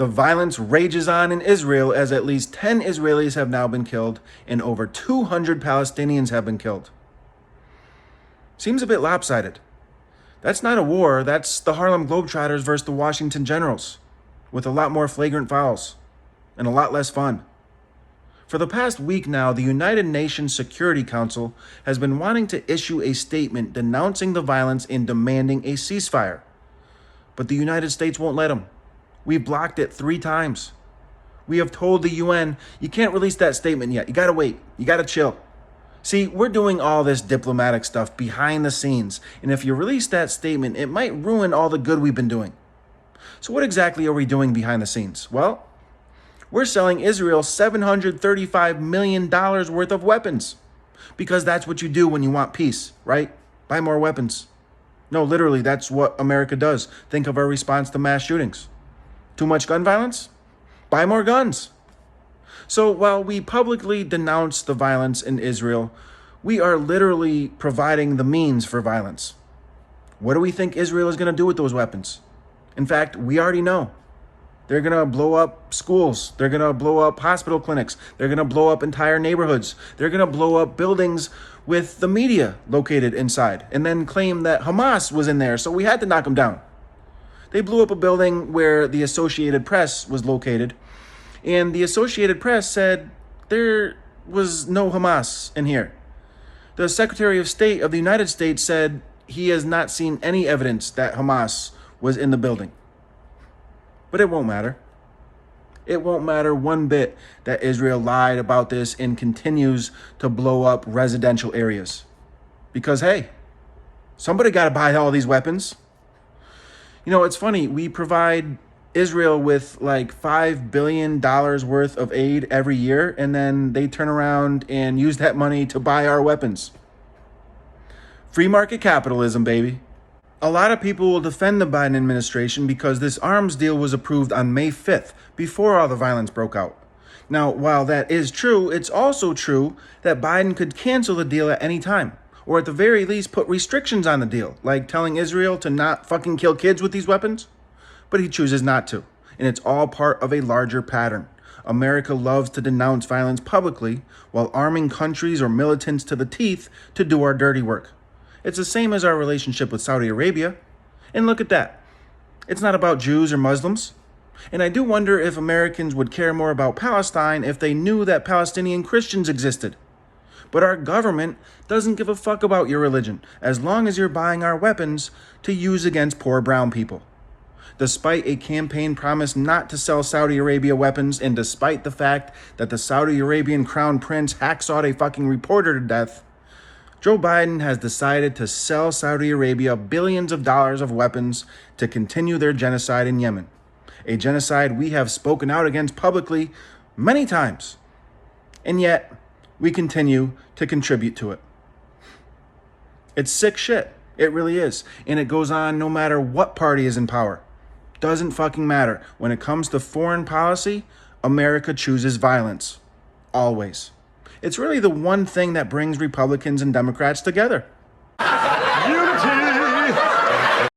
The violence rages on in Israel as at least 10 Israelis have now been killed and over 200 Palestinians have been killed. Seems a bit lopsided. That's not a war, that's the Harlem Globetrotters versus the Washington Generals, with a lot more flagrant fouls and a lot less fun. For the past week now, the United Nations Security Council has been wanting to issue a statement denouncing the violence and demanding a ceasefire. But the United States won't let them. We've blocked it 3 times. We have told the UN, you can't release that statement yet. You gotta wait. You gotta chill. See, we're doing all this diplomatic stuff behind the scenes, and if you release that statement, it might ruin all the good we've been doing. So what exactly are we doing behind the scenes? Well, we're selling Israel $735 million worth of weapons. Because that's what you do when you want peace, right? Buy more weapons. No, literally, that's what America does. Think of our response to mass shootings. Too much gun violence? Buy more guns. So while we publicly denounce the violence in Israel, we are literally providing the means for violence. What do we think Israel is going to do with those weapons? In fact, we already know. They're going to blow up schools. They're going to blow up hospital clinics. They're going to blow up entire neighborhoods. They're going to blow up buildings with the media located inside and then claim that Hamas was in there, so we had to knock them down. They blew up a building where the Associated Press was located, and the Associated Press said there was no Hamas in here. The Secretary of State of the United States said he has not seen any evidence that Hamas was in the building. But it won't matter. It won't matter one bit that Israel lied about this and continues to blow up residential areas. Because, hey, somebody got to buy all these weapons. You know, it's funny. We provide Israel with like $5 billion worth of aid every year, and then they turn around and use that money to buy our weapons. Free market capitalism, baby. A lot of people will defend the Biden administration because this arms deal was approved on May 5th, before all the violence broke out. Now, while that is true, it's also true that Biden could cancel the deal at any time, or at the very least put restrictions on the deal, like telling Israel to not fucking kill kids with these weapons. But he chooses not to, and it's all part of a larger pattern. America loves to denounce violence publicly while arming countries or militants to the teeth to do our dirty work. It's the same as our relationship with Saudi Arabia. And look at that. It's not about Jews or Muslims. And I do wonder if Americans would care more about Palestine if they knew that Palestinian Christians existed. But our government doesn't give a fuck about your religion as long as you're buying our weapons to use against poor brown people. Despite a campaign promise not to sell Saudi Arabia weapons, and despite the fact that the Saudi Arabian crown prince hacksawed a fucking reporter to death, Joe Biden has decided to sell Saudi Arabia billions of dollars of weapons to continue their genocide in Yemen. A genocide we have spoken out against publicly many times. And yet, we continue to contribute to it. It's sick shit. It really is. And it goes on no matter what party is in power. Doesn't fucking matter. When it comes to foreign policy, America chooses violence. Always. It's really the one thing that brings Republicans and Democrats together.